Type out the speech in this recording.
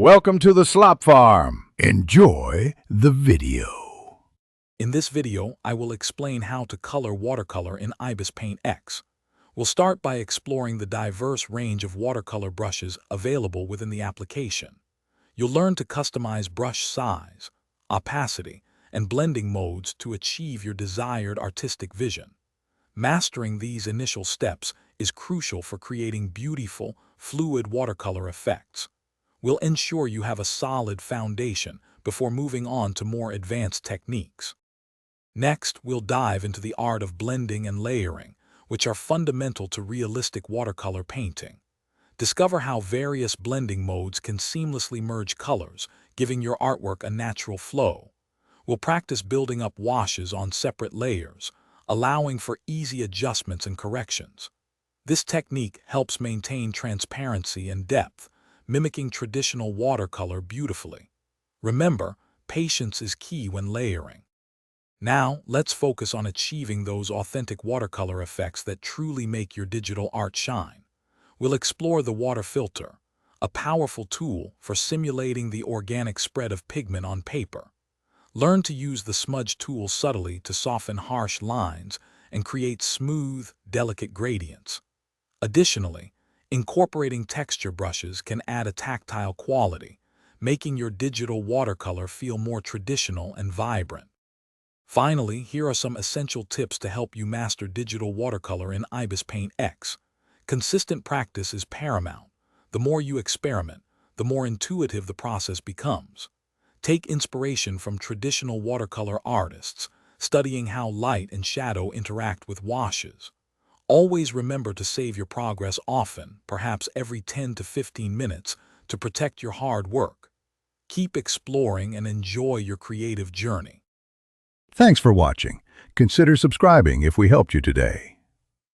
Welcome to the Slop Farm. Enjoy the video. In this video, I will explain how to color watercolor in IbisPaint X. We'll start by exploring the diverse range of watercolor brushes available within the application. You'll learn to customize brush size, opacity, and blending modes to achieve your desired artistic vision. Mastering these initial steps is crucial for creating beautiful, fluid watercolor effects. We'll ensure you have a solid foundation before moving on to more advanced techniques. Next, we'll dive into the art of blending and layering, which are fundamental to realistic watercolor painting. Discover how various blending modes can seamlessly merge colors, giving your artwork a natural flow. We'll practice building up washes on separate layers, allowing for easy adjustments and corrections. This technique helps maintain transparency and depth, mimicking traditional watercolor beautifully. Remember, patience is key when layering. Now, let's focus on achieving those authentic watercolor effects that truly make your digital art shine. We'll explore the water filter, a powerful tool for simulating the organic spread of pigment on paper. Learn to use the smudge tool subtly to soften harsh lines and create smooth, delicate gradients. Additionally, incorporating texture brushes can add a tactile quality, making your digital watercolor feel more traditional and vibrant. Finally, here are some essential tips to help you master digital watercolor in IbisPaint X. Consistent practice is paramount. The more you experiment, the more intuitive the process becomes. Take inspiration from traditional watercolor artists, studying how light and shadow interact with washes. Always remember to save your progress often, perhaps every 10 to 15 minutes, to protect your hard work. Keep exploring and enjoy your creative journey. Thanks for watching. Consider subscribing if we helped you today.